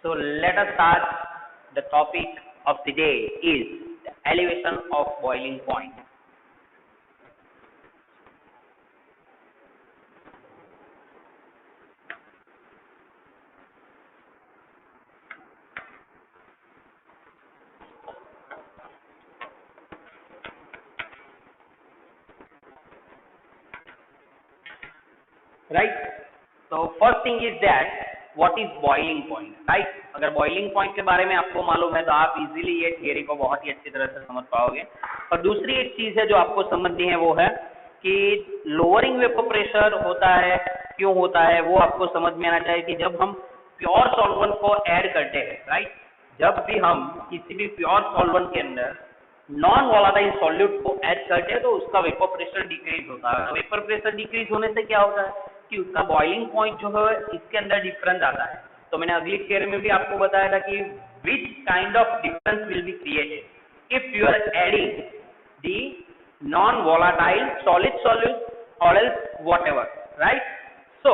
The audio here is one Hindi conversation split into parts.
So let us start. The topic of the day is the elevation of boiling point. Right? So first thing is that what is boiling point, right? अगर boiling point के बारे में आपको मालूम है तो आप इजीली ये थियरी को बहुत ही अच्छी तरह से समझ पाओगे। और दूसरी एक चीज है जो आपको समझनी है वो है कि लोअरिंग वेपर प्रेशर होता है, क्यों होता है वो आपको समझ में आना चाहिए कि जब हम प्योर सॉल्वेंट को ऐड करते हैं, राइट, जब भी हम किसी भी प्योर सॉल्वेंट के अंदर नॉन वोलाटाइल सॉल्यूट को ऐड करते हैं तो उसका वेपर प्रेशर डिक्रीज होता है। वेपर प्रेशर डिक्रीज होने से क्या होता है कि उसका बॉइलिंग पॉइंट जो है इसके अंदर डिफरेंस आता है। तो मैंने अगली थियरी में भी आपको बताया था कि which kind of difference will be created if you are adding the non volatile solid solute और else whatever, right. So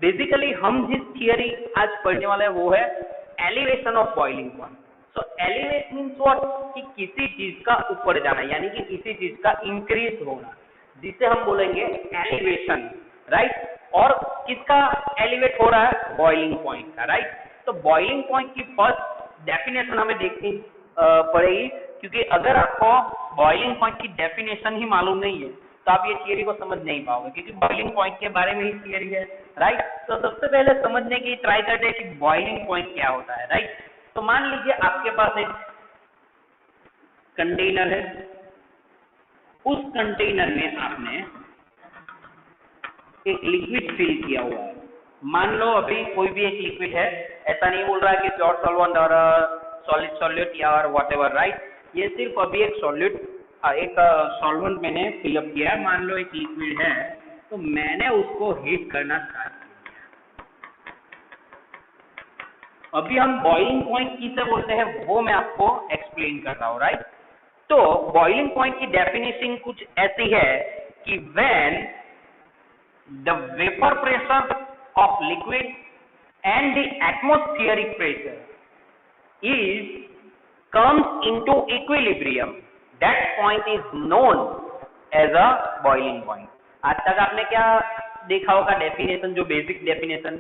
basically हम जिस थियरी आज पढ़ने वाले हैं वो है elevation of boiling point. So elevate means what, कि किसी चीज का ऊपर जाना, यानी कि किसी चीज का इंक्रीज होना, जिसे हम बोलेंगे एलिवेशन, राइट। और किसका एलिवेट हो रहा है, बॉइलिंग पॉइंट का, राइट। तो बॉइलिंग पॉइंट की फर्स्ट डेफिनेशन हमें देखनी पड़ेगी, क्योंकि अगर आपको बॉइलिंग पॉइंट की डेफिनेशन ही मालूम नहीं है तो आप ये थियरी को समझ नहीं पाओगे, क्योंकि बॉइलिंग पॉइंट के बारे में ही थियरी है, राइट। तो सबसे पहले समझने की ट्राई करते हैं कि बॉइलिंग पॉइंट क्या होता है, राइट। तो मान लीजिए आपके पास एक कंटेनर है, उस कंटेनर में आपने एक लिक्विड फिल किया हुआ है। मान लो अभी कोई भी एक लिक्विड है, ऐसा नहीं बोल रहा है कि प्योर सॉल्वेंट और सॉलिड सॉल्यूट या और व्हाटएवर, राइट। ये सिर्फ अभी एक सॉल्वेंट मैंने फिलअप किया है। मान लो एक लिक्विड है तो मैंने उसको हीट करना स्टार्ट किया। अभी हम बॉइलिंग पॉइंट किसे बोलते हैं वो मैं आपको एक्सप्लेन कर रहा हूँ, राइट। तो बॉइलिंग पॉइंट की डेफिनेशन कुछ ऐसी है कि when the vapor pressure of liquid and the atmospheric pressure is comes into equilibrium, that point is known as a boiling point. आज तक आपने क्या देखा होगा डेफिनेशन, जो बेसिक डेफिनेशन,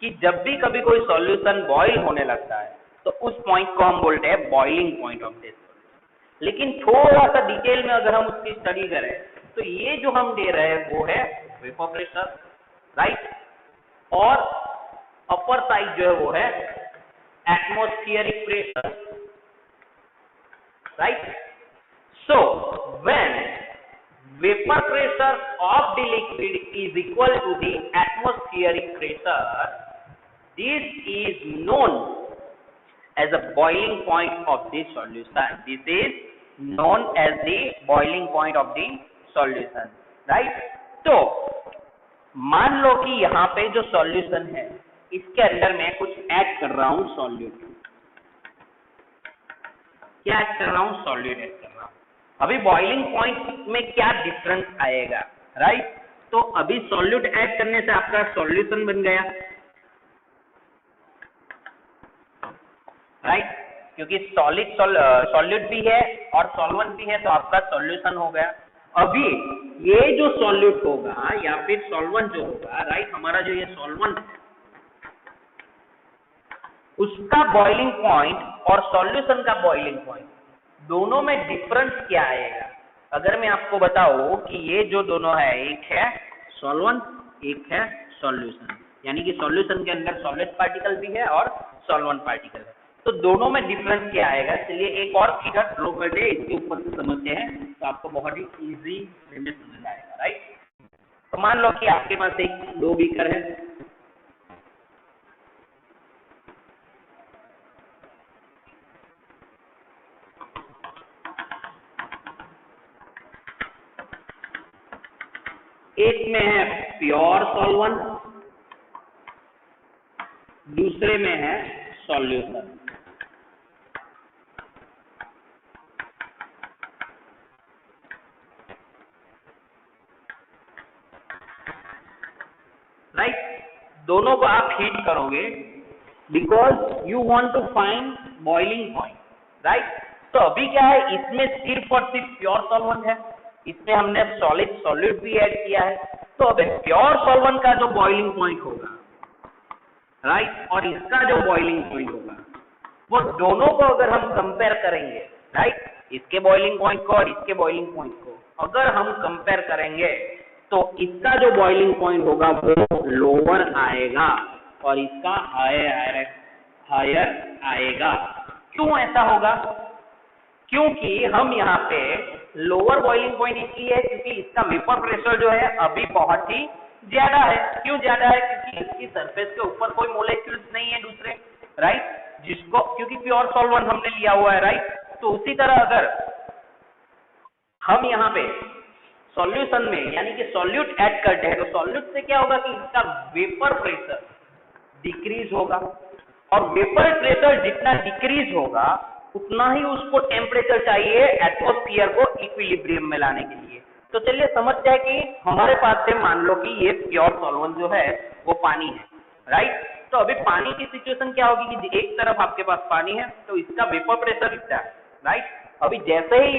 कि जब भी कभी कोई सॉल्यूशन बॉईल होने लगता है तो उस पॉइंट को हम बोलते हैं बॉइलिंग पॉइंट ऑफ दिस। लेकिन थोड़ा सा डिटेल में अगर हम उसकी स्टडी करें तो ये जो हम दे रहे हैं वो है वेपर प्रेशर, राइट। और अपर साइड जो है वो है atmospheric pressure, right. So when vapour pressure of the liquid is equal to the atmospheric pressure, this is known as a boiling point of the solution. This is known as the boiling point of the solution, right? तो मान लो कि यहाँ पे जो सॉल्यूशन है इसके अंदर मैं कुछ ऐड कर रहा हूँ सॉल्यूट। क्या ऐड कर रहा हूँ, सॉल्यूट ऐड कर रहा हूँ। अभी बॉइलिंग पॉइंट में क्या डिफरेंस आएगा, राइट। तो अभी सॉल्यूट ऐड करने से आपका सॉल्यूशन बन गया, राइट, क्योंकि सॉल्यूट भी है और सॉल्वेंट भी है तो आपका सॉल्यूशन हो गया। अभी ये जो सॉल्यूट होगा या फिर सॉल्वेंट जो होगा, राइट, हमारा जो ये सॉल्वेंट उसका बॉइलिंग पॉइंट और सॉल्यूशन का बॉइलिंग पॉइंट दोनों में डिफरेंस क्या आएगा। अगर मैं आपको बताऊं कि ये जो दोनों है, एक है सॉल्वेंट एक है सॉल्यूशन, यानी कि सॉल्यूशन के अंदर सॉलिड पार्टिकल भी है और सॉल्वेंट पार्टिकल है, तो दोनों में डिफरेंस क्या आएगा। चलिए एक और फिगर ड्रॉ करते हैं, इसके ऊपर से समझते हैं तो आपको बहुत ही इजी वे में समझ आएगा, राइट। तो मान लो कि आपके पास एक दो बीकर है, एक में है प्योर सॉल्वेंट, दूसरे में है सॉल्यूशन, राइट। दोनों को आप हीट करोगे because you want to find boiling point, right. तो अभी क्या है, इसमें सिर्फ और सिर्फ प्योर सॉल्वेंट है, इसमें हमने सॉलिड सॉल्यूट भी ऐड किया है। तो अब प्योर सॉल्वेंट का जो बॉइलिंग पॉइंट होगा, राइट, और इसका जो बॉइलिंग पॉइंट होगा, वो दोनों को अगर हम कंपेयर करेंगे, राइट, इसके बॉइलिंग पॉइंट को और इसके बॉइलिंग पॉइंट को अगर हम कंपेयर करेंगे, तो इसका जो बॉइलिंग पॉइंट होगा वो लोअर आएगा और इसका हायर आएगा। क्यों ऐसा होगा? क्योंकि हम यहाँ पे लोअर बॉइलिंग पॉइंट इसलिए है क्योंकि इसका वेपर प्रेशर जो है अभी बहुत ही ज्यादा है। क्यों ज्यादा है? क्योंकि इसकी सरफेस के ऊपर कोई मोलेक्यूल्स नहीं है दूसरे, राइट, जिसको, क्योंकि प्योर सॉल्वेंट हमने लिया हुआ है, राइट। तो उसी तरह अगर हम यहाँ पे सॉल्यूशन में यानी कि सॉल्यूट ऐड करते हैं, तो सॉल्यूट से क्या होगा कि इसका वेपर प्रेशर डिक्रीज होगा, और वेपर प्रेशर जितना डिक्रीज होगा उतना ही उसको टेम्परेचर चाहिए एटमॉस्फेयर को इक्विलिब्रियम में लाने के लिए। तो चलिए समझते हैं कि हमारे पास से मान लो कि ये प्योर सॉल्वेंट जो है वो पानी है, राइट। तो अभी पानी की सिचुएशन क्या होगी कि एक तरफ आपके पास पानी है तो इसका वेपर प्रेशर इतना है, राइट। अभी जैसे ही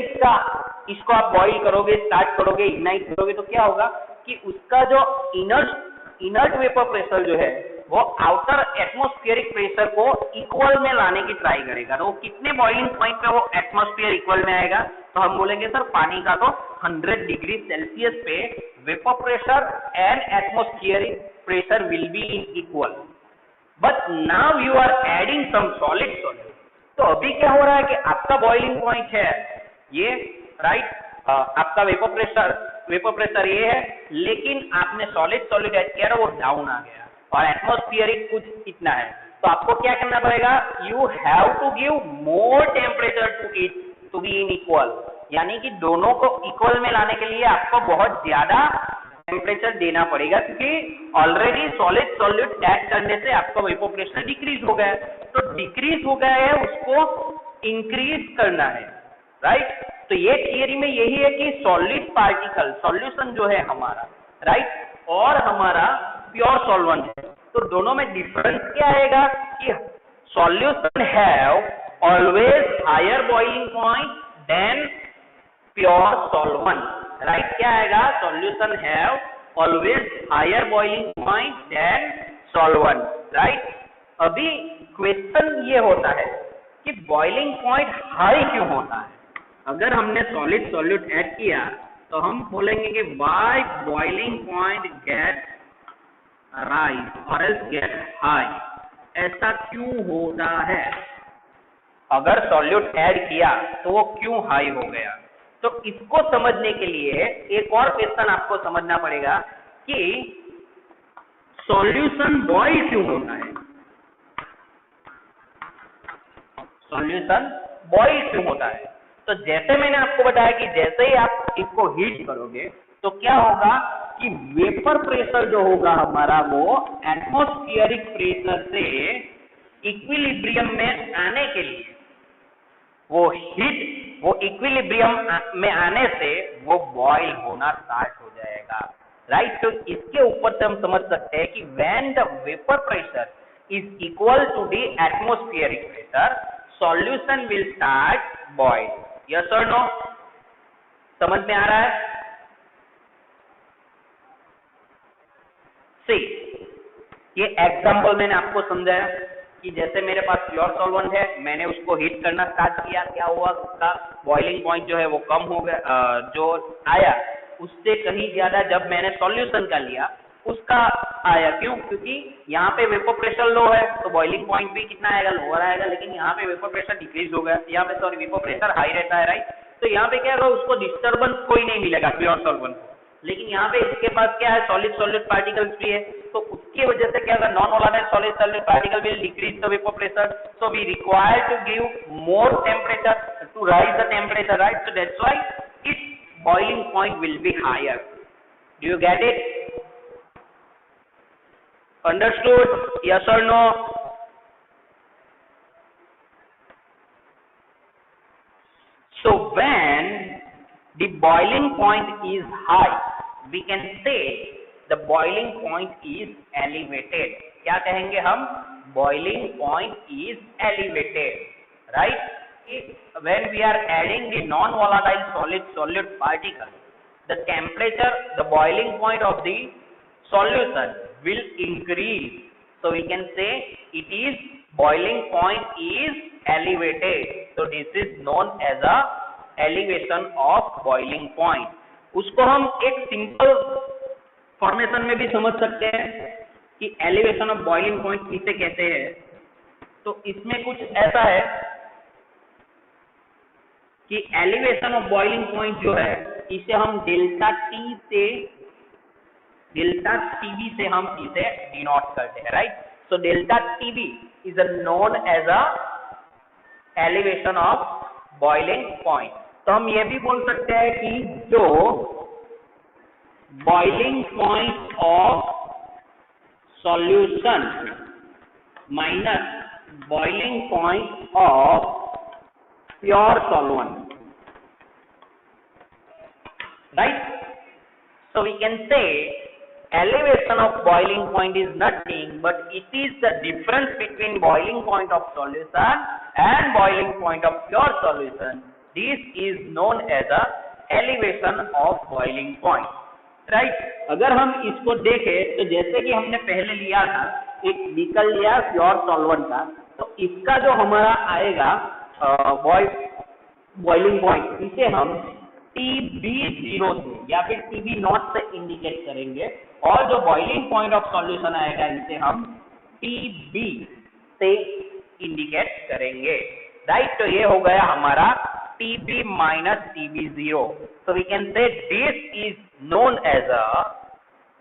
इसको आप बॉइल करोगे, स्टार्ट करोगे, इग्नाइट करोगे, तो क्या होगा कि उसका जो इनर्ट वेपर प्रेशर जो है वो आउटर एटमॉस्फेरिक प्रेशर को इक्वल में लाने की ट्राई करेगा। तो वो कितने बॉइलिंग पॉइंट पे वो एटमॉस्फेयर इक्वल में आएगा? तो हम बोलेंगे सर पानी का तो 100 डिग्री सेल्सियस पे vapour pressure and atmospheric pressure will be in equal, but now you are adding some solid solute. तो अभी क्या हो रहा है कि आपका बॉइलिंग पॉइंट है ये, राइट, आपका वेपर प्रेशर ये है, लेकिन आपने सॉलिड सॉल्यूट ऐड किया, वो डाउन आ गया और एटमॉस्फेरिक कुछ इतना है। तो आपको क्या करना पड़ेगा? You have to give more temperature to it to be in equal, यानी कि दोनों को इक्वल में लाने के लिए आपको बहुत ज्यादा टेम्परेचर देना पड़ेगा, क्योंकि ऑलरेडी सॉलिड सॉल्यूट ऐड करने से आपका वेपर प्रेशर डिक्रीज हो गया है। तो डिक्रीज हो गया है, उसको इंक्रीज करना है, राइट। तो ये थियरी में यही है कि सॉलिड पार्टिकल सॉल्यूशन जो है हमारा, राइट, और हमारा प्योर सॉल्वेंट है, तो दोनों में डिफरेंस क्या आएगा कि solution have always higher boiling point than pure solvent, right. क्या आएगा? Solution have always higher boiling point than solvent, right. अभी क्वेश्चन ये होता है कि बॉइलिंग पॉइंट हाई क्यों होता है? अगर हमने सॉलिड सॉल्यूट ऐड किया तो हम बोलेंगे कि why boiling point get rise और एल्स गेट हाई, ऐसा क्यों होता है? अगर सॉल्यूट ऐड किया तो वो क्यों हाई हो गया? तो इसको समझने के लिए एक और क्वेश्चन आपको समझना पड़ेगा कि सॉल्यूशन बॉइल क्यों होता है। सॉल्यूशन बॉइल क्यों होता है? तो जैसे मैंने आपको बताया कि जैसे ही आप इसको हीट करोगे तो क्या होगा कि वेपर प्रेशर जो होगा हमारा वो एटमॉस्फेरिक प्रेशर से इक्विलिब्रियम में आने के लिए, वो इक्विलिब्रियम में आने से वो बॉइल होना स्टार्ट हो जाएगा, राइट। तो इसके ऊपर से हम समझ सकते हैं कि when the vapour pressure is equal to the atmospheric pressure, solution will start boil. Yes और नो? समझ में आ रहा है? सी, ये एग्जांपल मैंने आपको समझाया कि जैसे मेरे पास प्योर सॉल्वेंट है, मैंने उसको हीट करना स्टार्ट किया, क्या हुआ, उसका बॉइलिंग पॉइंट जो है वो कम हो गया, जो आया उससे कहीं ज्यादा जब मैंने सॉल्यूशन का लिया उसका आया। क्यों? क्योंकि यहाँ पे वेपर प्रेशर लो है तो बॉइलिंग पॉइंट भी कितना आएगा? लोअर आएगा, लेकिन यहाँ पे वेपर प्रेशर डिक्रीज हो गया, यहाँ पे सॉरी वेपर प्रेशर हाई रहता है, राइट। तो यहाँ पे क्या होगा, उसको डिस्टर्बेंस कोई नहीं मिलेगा प्योर सॉल्वेंट को, लेकिन यहाँ पे इसके पास क्या है, सॉलिड सॉलिड पार्टिकल्स भी है, तो उसकी वजह से क्या होगा, non volatile solid solid particle will decrease the vapour pressure, so we require to give more temperature to raise the temperature, right. So that's why it's boiling point will be higher. Do you get it? Understood? Yes or no? So when the boiling point is high, we can say the boiling point is elevated. क्या कहेंगे हम? boiling point is elevated, right? When we are adding the non-volatile solid particle, the temperature, the boiling point of the solution will increase. So we can say it is boiling point is elevated. So this is known as a elevation of boiling point. उसको हम एक सिंपल फॉर्मेशन में भी समझ सकते हैं कि एलिवेशन ऑफ बॉइलिंग पॉइंट इसे कहते हैं. तो इसमें कुछ ऐसा है कि एलिवेशन ऑफ बॉइलिंग पॉइंट जो है इसे हम डेल्टा टीबी से हम इसे डिनोट करते हैं, right? So delta TB is known as a elevation of boiling point. तो हम ये भी बोल सकते हैं कि जो boiling point of solution minus boiling point of pure solvent, right? So we can say elevation of boiling point is nothing but it is the difference between boiling point of solution and boiling point of pure solution. This is known as a elevation of boiling point, right? अगर हम इसको देखें तो जैसे कि हमने पहले लिया था एक निकल लिया प्योर सॉल्वेंट का, तो इसका जो हमारा आएगा बॉइलिंग पॉइंट इसे हम TB0 से या फिर TB0 से इंडिकेट करेंगे और जो बॉइलिंग पॉइंट ऑफ सॉल्यूशन आएगा इसे हम TB से इंडिकेट करेंगे, राइट? तो ये हो गया हमारा TB minus TB0. So we can say this is known as a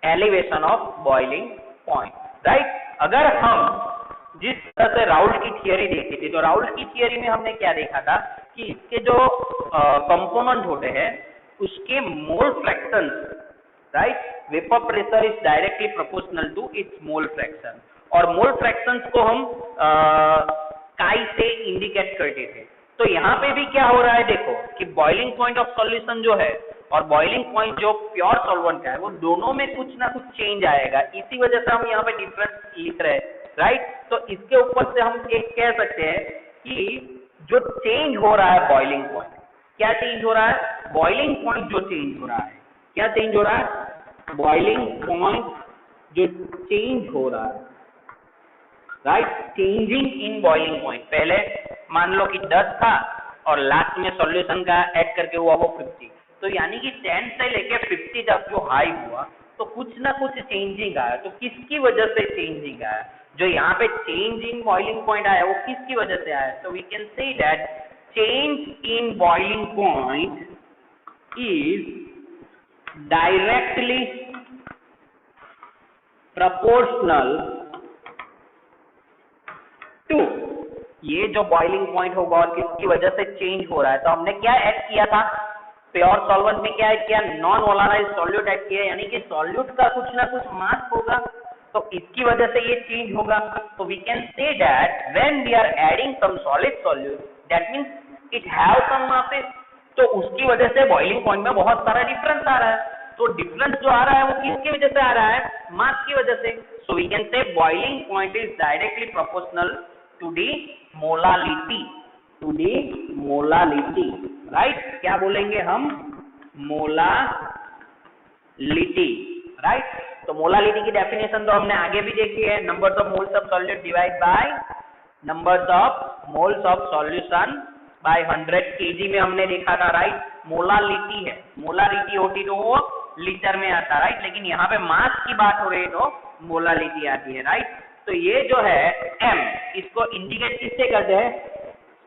elevation of boiling point, right? अगर हम जिस तरह से राउल्ट की थियरी देखी थी, तो राउल्ट की थियरी में हमने क्या देखा था कि इसके जो कंपोनेंट होते हैं उसके mole fractions, right? Vapour pressure is directly proportional to its mole fraction और मोल फ्रैक्शंस को हम काई से इंडिकेट करते थे. तो यहाँ पे भी क्या हो रहा है, देखो कि बॉइलिंग पॉइंट ऑफ सॉल्यूशन जो है और बॉइलिंग पॉइंट जो प्योर सॉल्वेंट का है वो दोनों में कुछ ना कुछ चेंज आएगा. इसी वजह से हम यहाँ पे डिफरेंस लिख रहे हैं, राइट? तो इसके ऊपर से हम एक कह सकते हैं कि जो चेंज हो रहा है बॉइलिंग पॉइंट, क्या चेंज हो रहा है? बॉइलिंग पॉइंट जो चेंज हो रहा है, क्या चेंज हो रहा है? बॉइलिंग पॉइंट जो चेंज हो रहा है, right? Changing in boiling point. पहले मान लो कि 10 था और लास्ट में सॉल्यूशन का ऐड करके हुआ वो 50. तो यानी कि 10 से लेके 50 तक जो हाई हुआ तो कुछ ना कुछ चेंजिंग आया. तो किसकी वजह से चेंजिंग आया? जो यहाँ पे चेंज इन बॉइलिंग पॉइंट आया वो किसकी वजह से आया? तो we can say that change in boiling point is directly proportional to ये जो बॉइलिंग पॉइंट होगा और किसकी वजह से चेंज हो रहा है. तो हमने क्या ऐड किया था प्योर सॉल्वेंट में? क्या ऐड किया? नॉन वोलाटाइल सॉल्यूट ऐड किया, यानी कि सॉल्यूट का कुछ ना कुछ मास होगा तो इसकी वजह से ये चेंज होगा. तो we can say that when we are adding some solid solute that means it have some masses. तो उसकी वजह से बॉइलिंग पॉइंट में बहुत सारा डिफरेंस आ रहा है. तो डिफरेंस जो आ रहा है वो किसकी वजह से आ रहा है? मास की वजह से. So we can say boiling point is directly proportional to the molality, to the molality, right? क्या बोलेंगे हम? Molality, right? तो मोलालिटी की डेफिनेशन तो हमने आगे भी देखी है. Numbers of moles of solute divide by numbers of moles of solution by 100 kg में हमने देखा था, राइट? मोलालिटी है, मोलालिटी होती तो वो लीटर में आता, राइट? लेकिन यहाँ पे मास की बात हो रही है तो मोलालिटी आती है, राइट? तो ये जो है m, इसको इंडिकेट किससे करते हैं?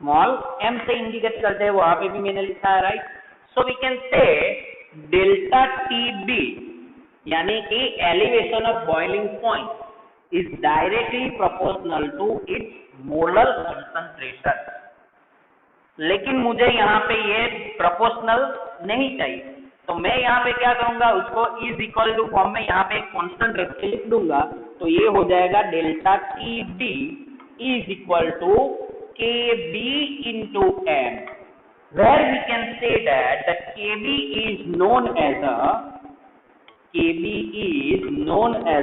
स्मॉल m से इंडिकेट करते हैं. वहां पे भी मैंने लिखा है, right? So we can say delta TB यानी कि elevation of boiling point is directly proportional to its molar concentration. लेकिन मुझे यहाँ पे ये प्रोपोर्शनल नहीं चाहिए, तो मैं यहाँ पे क्या करूंगा, उसको इज इक्वल टू फॉर्म में यहाँ पे एक कांस्टेंट रख के लिख दूंगा. तो ये हो जाएगा delta TB is equal to KB into M, where we can say that the KB is known as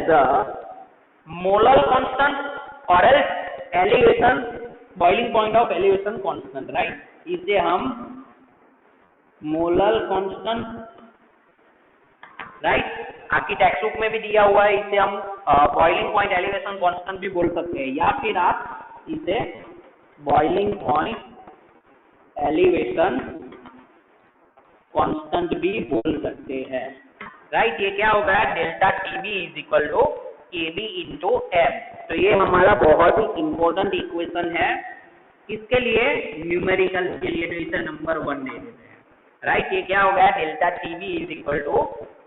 a molar constant, और else elevation boiling point of elevation constant, right, इसे हम मोलर कांस्टेंट, राइट, आपकी टेक्स्ट बुक में भी दिया हुआ है, इसे हम बॉइलिंग पॉइंट एलिवेशन कांस्टेंट भी बोल सकते हैं, या फिर आप इसे बॉइलिंग पॉइंट एलिवेशन कांस्टेंट भी बोल सकते हैं, राइट। ये क्या होगा, delta TB is equal to KB into M. तो ये हमारा बहुत ही इंपॉर्टेंट इक्वेशन है, किसके लिए, न्यूमेरिकल के लिए, तो इसे नंबर 1 दे देते हैं, राइट। ये क्या होगा, delta TB is equal to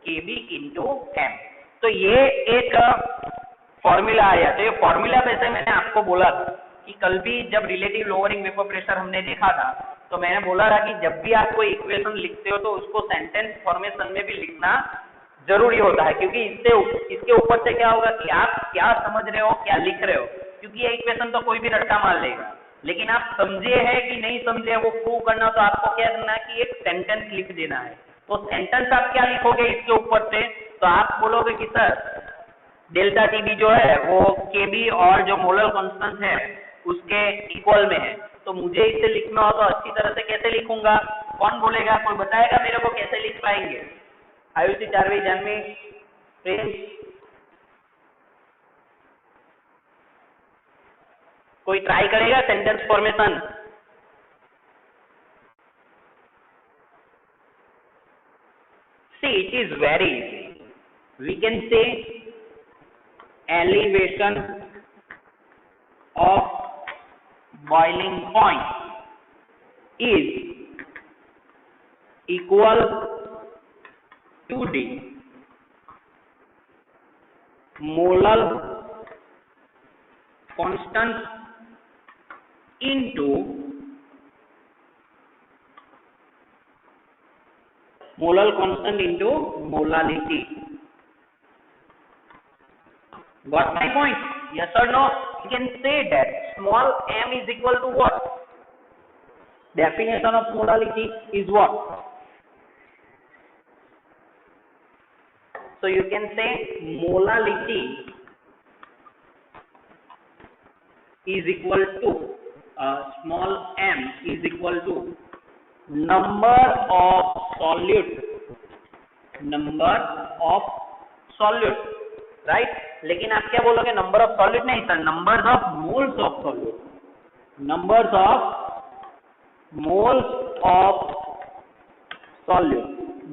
KB into M. तो ये एक फॉर्मूला आया, तो ये फॉर्मूला वैसे मैंने आपको बोला था कि कल भी जब रिलेटिव लोअरिंग वेपर प्रेशर हमने देखा था, तो मैंने बोला था कि जब भी आप कोई इक्वेशन लिखते हो तो उसको सेंटेंस फॉर्मेशन में भी लिखना जरूरी होता है, क्योंकि इसके ऊपर से क्या होगा कि आप क्या समझ रहे हो, क्या लिख रहे हो, क्योंकि ये इक्वेशन तो कोई भी रट्टा मार लेगा, लेकिन आप समझे है कि नहीं समझे वो प्रूव करना, तो आपको क्या करना है कि एक सेंटेंस लिख देना है। तो सेंटेंस आप क्या लिखोगे इसके ऊपर से, तो आप बोलोगे कि सर डेल्टा टीबी जो है वो केबी और जो मोलर कांस्टेंट है उसके इक्वल में है, तो मुझे इसे लिखना हो तो अच्छी तरह से कैसे लिखूंगा, कौन बोलेगा, कोई बताएगा मेरे को कैसे लिख पाएंगे, आयुषी, चारवी, जानवी, प्रिंस, कोई ट्राई करेगा sentence formation. See, it is very easy. We can say elevation of boiling point is equal to the molar constant into molar constant into molality. Got my point? Yes or no? You can say that small m is equal to what? Definition of molality is what? So you can say molality is equal to small m is equal to number of solute, right. लेकिन आप क्या बोलोगे, नंबर ऑफ सॉल्यूट नहीं sir, numbers of moles of solute, numbers of moles of solute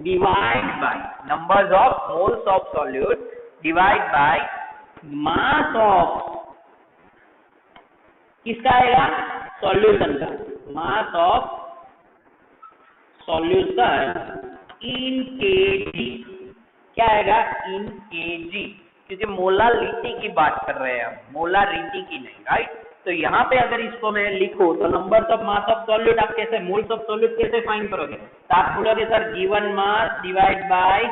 divide by numbers of moles of solute divide by mass of, किसका आएगा, सॉल्यूशन का, mass of solution in KG, क्या आएगा, इन केजी, क्योंकि मोलारिटी की बात कर रहे हैं हम, मोलारिटी की नहीं, राइट। तो यहाँ पे अगर इसको मैं लिखूं तो numbers of mass of solute आप कैसे, मोल्स ऑफ सॉल्यूट कैसे फाइंड करोगे, तो आप बोलोगे sir given mass divide by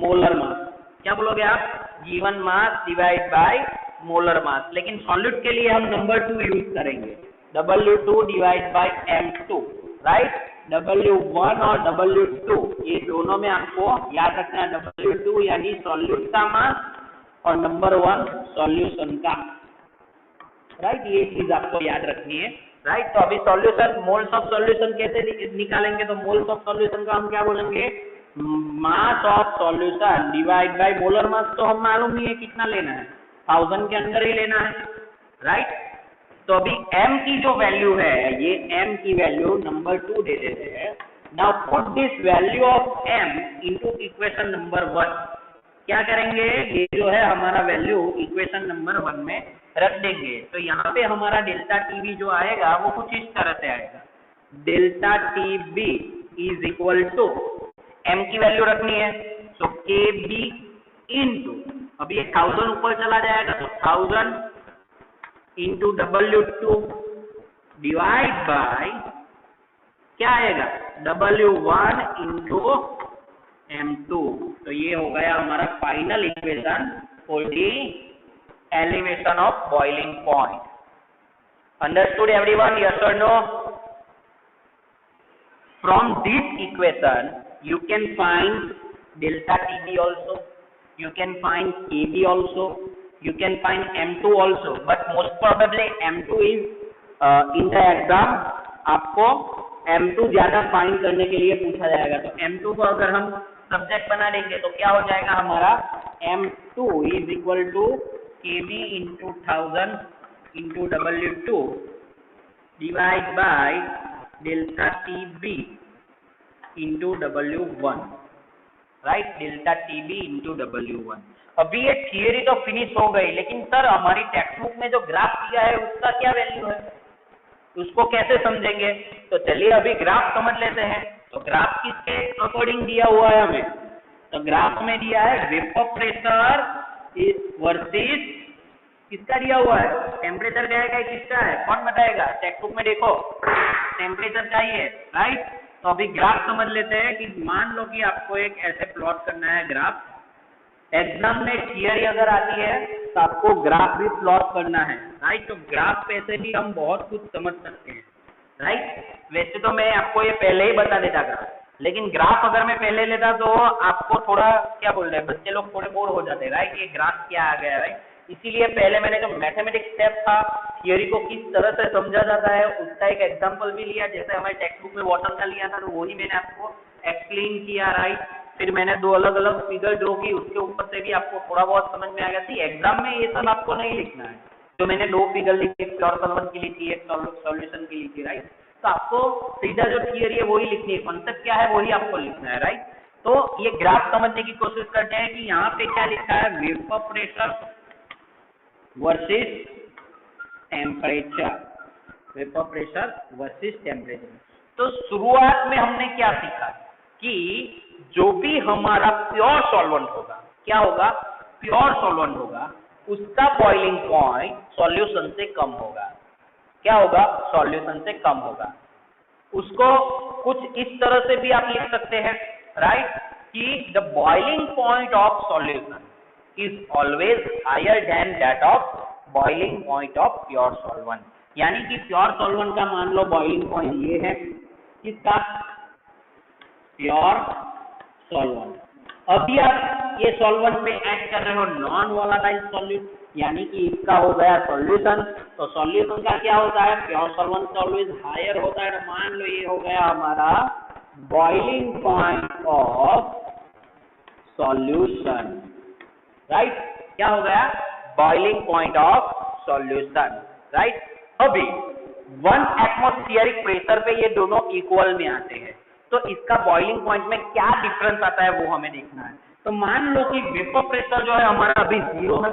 molar mass, क्या बोलोगे आप, given mass divide by molar mass, लेकिन सॉल्यूट के लिए हम नंबर 2 यूज करेंगे, W2 divide by M2, right. W1 और W2 ये दोनों में आपको याद रखना है, W2 यानी सॉल्यूट का मास और नंबर 1 सॉल्यूशन का, राइट, ये चीज आपको याद रखनी है, राइट। तो अभी सॉल्यूशन, मोल्स ऑफ सॉल्यूशन कैसे निकालेंगे, तो मोल्स ऑफ सॉल्यूशन का हम क्या बोलेंगे, mass of solution divide by molar mass, तो हम मालूम ही है कितना लेना है, 1000 के अंदर ही लेना है, राइट। तो अभी m की जो वैल्यू है, ये m की वैल्यू नंबर 2 दे देते हैं। Now put this value of m into equation number 1, क्या करेंगे, ये जो है हमारा वैल्यू इक्वेशन नंबर 1 में रख देंगे, तो यहाँ पे हमारा डेल्टा टीबी जो आएगा वो कुछ इस तरह से आएगा, delta TB is equal to, m की वैल्यू रखनी है, तो kb इनटू, अभी 1000 ऊपर चला जाएगा तो 1000 इंटू W2 डिवाइड बाय, क्या आएगा, W1 इंटू M2, तो ये हो गया हमारा final equation for the elevation of boiling point. Understood everyone, yes और no? From this equation you can find delta TB also, you can find KB also, You can find M2 also, but most probably M2 is in the exam आपको M2 ज्यादा फाइंड करने के लिए पूछा जाएगा। तो M2 को अगर हम सब्जेक्ट बना देंगे तो क्या हो जाएगा हमारा M2 is equal to KB into 1000 into W2 divide by delta TB into W1, right, delta TB into W1। अभी ये थियरी तो फिनिश हो गई, लेकिन सर हमारी टेक्स्ट बुक में जो ग्राफ दिया है उसका क्या वैल्यू है, उसको कैसे समझेंगे? तो चलिए अभी ग्राफ समझ लेते हैं। तो ग्राफ किसके अकॉर्डिंग दिया हुआ है हमें? तो ग्राफ में दिया है वेपर प्रेशर वर्सेस किसका दिया हुआ है, टेम्परेचर का है क्या किसका है, कौन बताएगा? टेक्स्ट बुक में देखो टेम्परेचर का ही है, राइट। तो अभी ग्राफ समझ लेते हैं कि मान लो कि आपको एक ऐसे प्लॉट करना है ग्राफ। एग्जाम में थियरी अगर आती है तो आपको ग्राफ भी प्लॉट करना है, राइट। तो ग्राफ पे से भी हम बहुत कुछ समझ सकते हैं, राइट। वैसे तो मैं आपको ये पहले ही बता देता था, लेकिन ग्राफ अगर मैं पहले लेता तो आपको थोड़ा क्या बोल रहे हैं बच्चे लोग थोड़े बोर हो जाते हैं, राइट। ये ग्राफ क्या आ गया, राइट। इसीलिए पहले मैंने जो मैथमेटिक्स स्टेप था, थियरी को किस तरह से समझा जाता है उसका एक एग्जांपल भी लिया, जैसे हमारे टेक्स्ट बुक में वाटर का लिया था तो वही मैंने आपको एक्सप्लेन किया, राइट। फिर मैंने दो अलग अलग फिगर ड्रॉ की, उसके ऊपर से भी आपको थोड़ा बहुत समझ में आ गया थी। एग्जाम में ये सब आपको नहीं लिखना है, जो मैंने दो फिगर लिखी, एक प्योर सॉल्वेंट की लिखी, एक सॉल्यूशन की लिखी, राइट। तो आपको सीधा जो थियरी है वही लिखनी है, कॉन्सेप्ट क्या है वही आपको लिखना है, राइट। तो ये ग्राफ समझने की कोशिश करते हैं कि यहाँ पे क्या लिखा है, vapour pressure versus temperature, vapour pressure versus temperature. तो शुरुआत में हमने क्या सीखा कि जो भी हमारा प्योर सॉल्वेंट होगा, क्या होगा, प्योर सॉल्वेंट होगा, उसका बॉइलिंग पॉइंट सॉल्यूशन से कम होगा। क्या होगा, सॉल्यूशन से कम होगा। उसको कुछ इस तरह से भी आप लिख सकते हैं, राइट, कि the boiling point of solution is always higher than that of boiling point of pure solvent. यानी कि प्योर सॉल्वेंट का मान लो बॉइलिंग पॉइंट ये है, किसका, प्योर सॉल्वेंट। अभी आप ये सॉल्वेंट में ऐड कर रहे हो नॉन वोलेटाइल सॉल्यूट, यानी कि इसका हो गया सॉल्यूशन। तो सॉल्यूशन का क्या होता है, प्योर सॉल्वेंट ऑलवेज हायर होता है। तो मान लो ये हो गया हमारा boiling point of solution, right. क्या हो गया, boiling point of solution, right. अभी 1 एटमॉस्फेरिक प्रेशर पे ये दोनों इक्वल में आते हैं, तो इसका बॉइलिंग पॉइंट में क्या डिफरेंस आता है वो हमें देखना है। तो मान लो कि वेपर प्रेशर जो है हमारा अभी 0 है,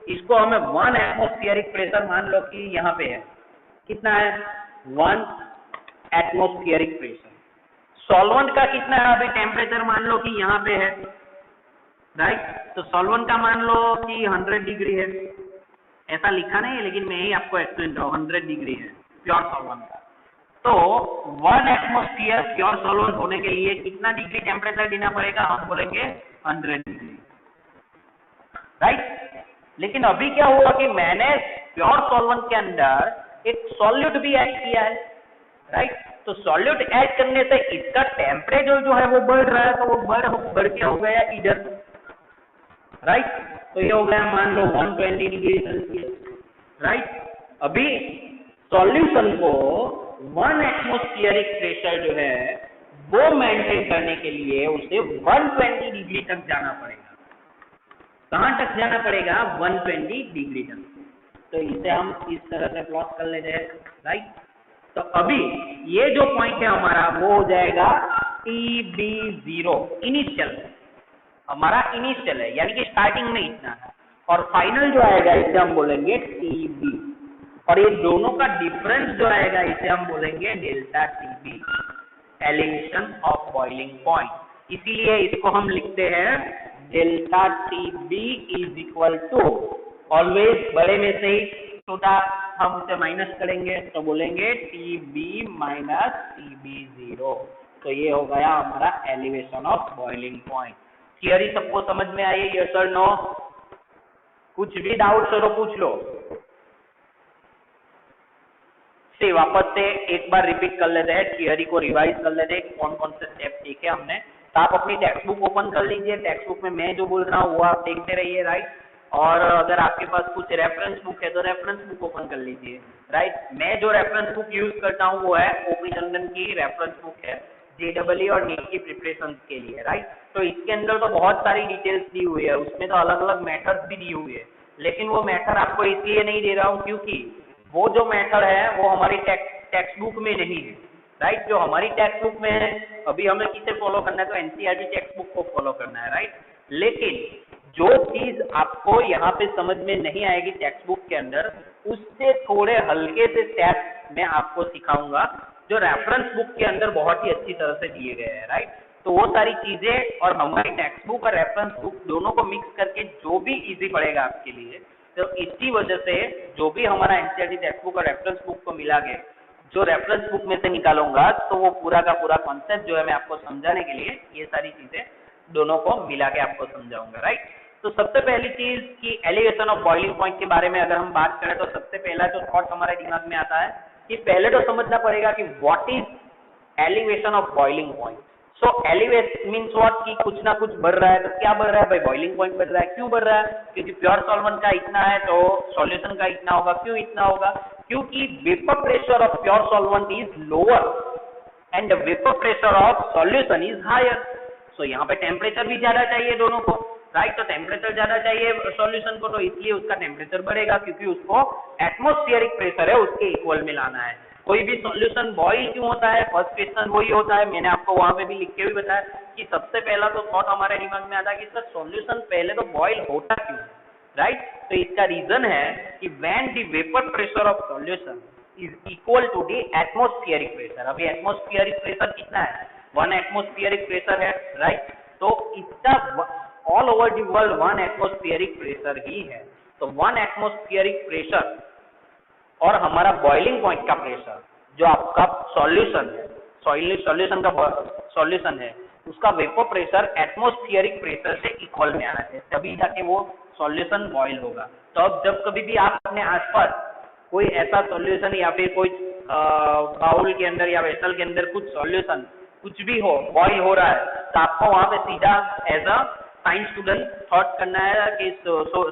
इसको हमें 1 एटमॉस्फेरिक प्रेशर मान लो कि यहाँ पे है, कितना है, 1 एटमॉस्फेरिक प्रेशर। सॉल्वेंट का कितना है, अभी टेम्परेचर मान लो कि यहाँ पे है, राइट। तो सॉल्वेंट का मान लो कि 100 डिग्री है, ऐसा लिखा नहीं है लेकिन मैं ही आपको एक्सप्लेन कर रहा हूँ, 100 डिग्री है प्योर सॉल्वेंट का। तो 1 एटमॉस्फेयर प्योर सॉल्वेंट होने के लिए कितना डिग्री टेम्परेचर देना पड़ेगा, हम बोलेंगे 100 डिग्री, राइट। लेकिन अभी क्या हुआ कि मैंने प्योर सॉल्वेंट के अंदर एक सॉल्यूट भी ऐड किया है, राइट। तो सॉल्यूट ऐड करने से इसका टेम्परेचर जो है वो बढ़ रहा है, तो वो बढ़ के हो गया इधर, राइट। तो ये हो गया मान लो 120 डिग्री सेल्सियस, राइट। अभी सॉल्यूशन को 1 एटमॉस्फेरिक प्रेशर जो है वो मेंटेन करने के लिए उसे 120 डिग्री तक जाना पड़ेगा। कहां तक जाना पड़ेगा, 120 डिग्री तक। तो इसे हम इस तरह से प्लॉट कर लेते हैं, राइट। तो अभी ये जो पॉइंट है हमारा वो हो जाएगा TB0, इनिशियल, हमारा इनिशियल है, यानी कि स्टार्टिंग में इतना है, और फाइनल जो आएगा इसे हम बोलेंगे TB, और ये दोनों का डिफरेंस जो आएगा इसे हम बोलेंगे delta TB, elevation of boiling point. इसीलिए इसको हम लिखते हैं delta TB is equal to, always बड़े में से ही छोटा हम उसे माइनस करेंगे तो बोलेंगे TB माइनस TB0। तो ये हो गया हमारा elevation of boiling point. Theory सबको समझ में आई, यस और नो? कुछ भी डाउट हो तो पूछ लो। से वापस से एक बार रिपीट कर लेते हैं, थियरी को रिवाइज कर लेते हैं, कौन कौन से स्टेप सीखे हमने। तो आप अपनी टेक्स्ट बुक ओपन कर लीजिए, टेक्स्ट बुक में मैं जो बोल रहा हूँ वो आप देखते रहिए, राइट। और अगर आपके पास कुछ रेफरेंस बुक है तो रेफरेंस बुक ओपन कर लीजिए, राइट। मैं जो रेफरेंस बुक यूज करता हूँ वो है ओपी चंदन की रेफरेंस बुक है जेडब्ल्यू और नीट की प्रिपरेशन के लिए, राइट। तो इसके अंदर तो बहुत सारी डिटेल्स दी हुई है, उसमें तो अलग अलग मेथड्स भी दी हुई है, लेकिन वो मेथड आपको इसलिए नहीं दे रहा हूँ क्योंकि वो जो मेथड है वो हमारी टेक्स्ट बुक में नहीं है, राइट। जो हमारी टेक्स्ट बुक में है अभी हमें किसे फॉलो करना है, तो एनसीईआरटी टेक्स्ट बुक को फॉलो करना है, राइट। लेकिन जो चीज आपको यहाँ पे समझ में नहीं आएगी टेक्स्ट बुक के अंदर, उससे थोड़े हल्के से स्टेप मैं आपको सिखाऊंगा जो रेफरेंस बुक के अंदर बहुत ही अच्छी तरह से दिए गए हैं, राइट। तो वो सारी चीजें और हमारी टेक्स्ट बुक और रेफरेंस बुक दोनों को मिक्स करके जो भी इजी पड़ेगा आपके लिए, तो इसी वजह से जो भी हमारा एनसीईआरटी टेक्स्ट बुक और रेफरेंस बुक को मिला के जो रेफरेंस बुक में से निकालूंगा, तो वो पूरा का पूरा कॉन्सेप्ट जो है मैं आपको समझाने के लिए ये सारी चीजें दोनों को मिला के आपको समझाऊंगा, राइट। तो सबसे पहली चीज कि एलिवेशन ऑफ बॉइलिंग पॉइंट के बारे में अगर हम बात करें तो सबसे पहला जो थॉट हमारे दिमाग में आता है कि पहले तो समझना पड़ेगा कि what is elevation of boiling point. So elevation means what, कि कुछ ना कुछ बढ़ रहा है, तो क्या बढ़ रहा है भाई, बॉइलिंग पॉइंट बढ़ रहा है। क्यों बढ़ रहा है, क्योंकि प्योर सॉल्वेंट का इतना है तो सॉल्यूशन का इतना होगा। क्यों इतना होगा, क्योंकि vapour pressure of pure solvent is lower and vapour pressure of solution is higher. So यहाँ पे टेम्परेचर भी ज्यादा चाहिए दोनों को, राइट। तो टेम्परेचर ज्यादा चाहिए सॉल्यूशन को, तो इसलिए उसका टेम्परेचर बढ़ेगा, क्योंकि उसको एटमॉस्फेरिक प्रेशर है उसके इक्वल में लाना है। कोई भी सॉल्यूशन बॉइल क्यों होता है, फर्स्ट क्वेश्चन वही होता है, मैंने आपको वहां पे भी लिख के भी बताया कि सबसे पहला तो थॉट हमारे दिमाग में आता है कि सर सॉल्यूशन पहले तो बॉइल होता क्यों है, राइट। तो इसका रीजन है कि when the vapour pressure of solution is equal to the atmospheric pressure. अभी एटमॉस्फेरिक प्रेशर कितना है, 1 एटमॉस्फेरिक प्रेशर है, राइट। तो इसका all over the world 1 atmospheric pressure ही है। तो 1 एटमॉस्फेरिक प्रेशर और हमारा बॉइलिंग पॉइंट का प्रेशर जो आपका सॉल्यूशन है, सॉल्यूशन का सॉल्यूशन है, उसका वेपर प्रेशर एटमॉस्फेरिक प्रेशर से इक्वल में आना चाहिए, तभी जाके वो सॉल्यूशन बॉइल होगा। तो अब जब कभी भी आप अपने आसपास कोई ऐसा सॉल्यूशन या फिर कोई बाउल के अंदर या वेसल के अंदर कुछ सॉल्यूशन कुछ भी हो बॉइल हो रहा है, तो आपको वहां पे सीधा as a science student thought करना है कि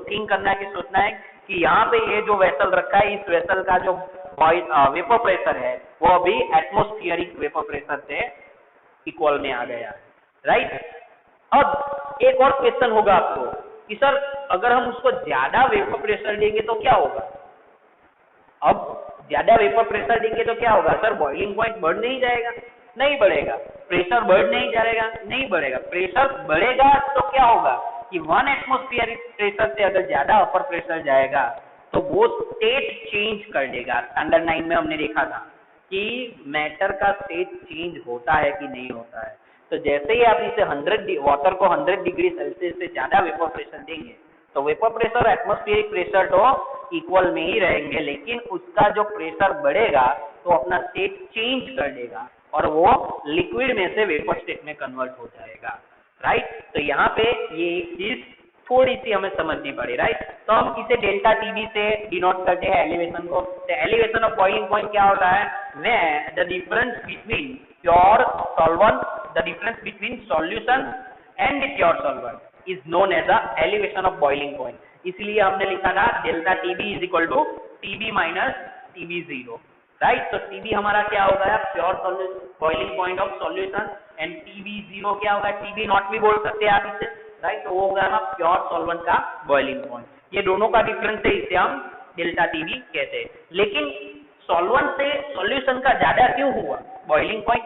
थिंक करना है कि सोचना है कि यहाँ पे ये जो वेसल रखा है, इस वेसल का जो वेपर प्रेशर है वो अभी एटमॉस्फेरिक वेपर प्रेशर से इक्वल में आ गया है, राइट। अब एक और क्वेश्चन होगा आपको कि सर अगर हम उसको ज्यादा वेपर प्रेशर देंगे तो क्या होगा। अब ज्यादा वेपर प्रेशर देंगे तो क्या होगा सर, बॉइलिंग पॉइंट बढ़ नहीं जाएगा, नहीं बढ़ेगा। प्रेशर बढ़ नहीं जाएगा, नहीं बढ़ेगा। प्रेशर बढ़ेगा तो क्या होगा कि 1 एटमॉस्फेरिक प्रेशर से अगर ज्यादा अपर प्रेशर जाएगा तो वो स्टेट चेंज कर देगा। स्टैंडर्ड 9 में हमने देखा था कि मैटर का स्टेट चेंज होता है कि नहीं होता है। तो जैसे ही आप इसे 100 वाटर को 100 डिग्री सेल्सियस से ज्यादा वेपर प्रेशर देंगे तो वेपर प्रेशर और एटमॉस्फेरिक प्रेशर तो इक्वल में ही रहेंगे, लेकिन उसका जो प्रेशर बढ़ेगा तो अपना स्टेट चेंज कर देगा और वो लिक्विड में से वेपर स्टेट में कन्वर्ट हो जाएगा, राइट। तो यहाँ पे ये एक चीज थोड़ी सी हमें समझनी पड़ी, राइट। तो हम इसे डेल्टा टीबी से डिनोट करते हैं एलिवेशन को। तो एलिवेशन ऑफ बॉइलिंग पॉइंट क्या होता है, when the difference between pure solvent, the difference between solution and pure solvent is known as the elevation of boiling point. इसलिए हमने लिखा था delta TB is equal to TB minus TB zero, right. तो टीबी हमारा क्या होगा, pure solution boiling point of solution, and TB zero क्या होगा, टीबी नॉट भी बोल सकते हैं आप इसे, राइट। तो वो होगा प्योर सॉल्वेंट का बॉइलिंग पॉइंट। ये दोनों का डिफरेंस है, इसे हम डेल्टा टीबी कहते हैं। लेकिन सॉल्वेंट से सॉल्यूशन का ज्यादा क्यों हुआ, बॉइलिंग पॉइंट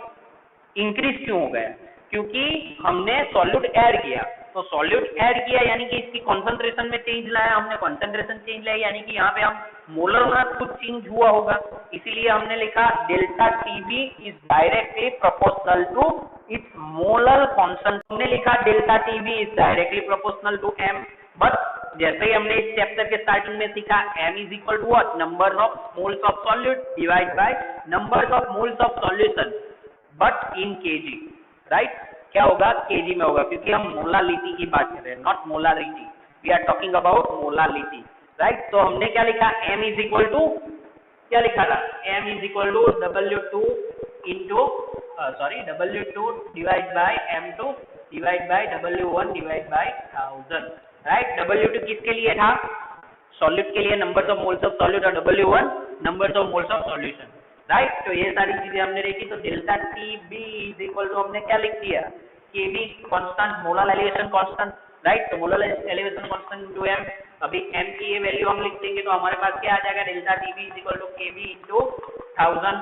इंक्रीज क्यों हो गया, क्योंकि हमने सॉल्यूट ऐड किया। तो सॉल्यूट ऐड किया यानी कि इसकी कॉन्सेंट्रेशन में चेंज लाया हमने, कॉन्सेंट्रेशन चेंज लाया यानी कि यहाँ पे हम मोलर मास कुछ चेंज हुआ होगा, इसीलिए हमने लिखा delta TB is directly proportional to its molar concentration. हमने लिखा delta TB is directly proportional to M, but जैसे ही हमने इस चैप्टर के स्टार्टिंग में सीखा m is equal to what, number of moles of solute divide by number of moles of solution, but in KG, right. क्या होगा, केजी में होगा, क्योंकि हम मोलालिटी की बात कर रहे हैं, not molarity. We are talking about molality, right. तो हमने क्या लिखा, m इज इक्वल टू क्या लिखा था, m is equal to W2 into W2 divide by M2 divide by W1 divide by 1000, right. W2 किसके लिए था? सॉल्यूट के लिए, numbers of moles of solute, और W1 numbers of moles of solution, right. तो ये सारी चीजें हमने देखी। तो डेल्टा TB इज इक्वल टू हमने क्या लिख दिया? KB constant, molar elevation constant, right. तो molar elevation constant into m, अभी m की ये वैल्यू हम लिख देंगे तो हमारे पास क्या आ जाएगा? Delta TB is equal to KB into 1000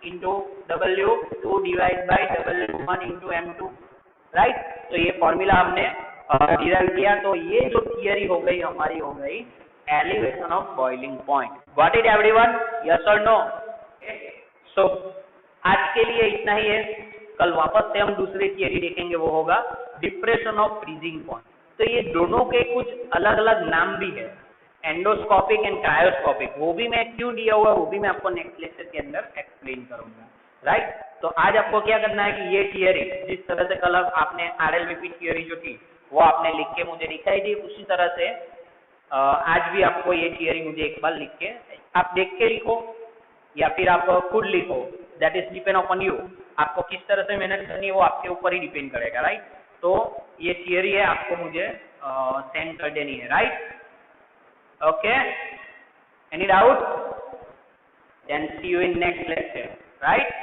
into W2 divide by W1 into M2, right. तो ये फॉर्मूला हमने डिराइव किया। तो ये जो थियरी हो गई हमारी, हो गई elevation of boiling point. Got it everyone? Yes और नो? सो आज के लिए इतना ही है। कल वापस से हम दूसरी थियरी देखेंगे, वो होगा डिप्रेशन ऑफ फ्रीजिंग पॉइंट। तो ये दोनों के कुछ अलग अलग नाम भी है, एंडोस्कोपिक एंड क्रायोस्कोपिक। वो भी मैं क्यों दिया हुआ, वो भी मैं आपको नेक्स्ट लेक्चर के अंदर एक्सप्लेन करूंगा, राइट। तो आज आपको क्या करना है कि ये थियरी जिस तरह से कल आपने RLVP थियरी जो थी वो आपने लिख के मुझे दिखाई दी, उसी तरह से आज भी आपको ये थियरी मुझे एक बार लिख के, आप देख के लिखो या फिर आप खुद लिखो, that is depend upon you. आपको किस तरह से मेहनत करनी है वो आपके ऊपर ही डिपेंड करेगा, राइट। तो ये थियरी है, आपको मुझे सेंड कर देनी है, right. Okay, any doubt? Then see you in next lecture, right.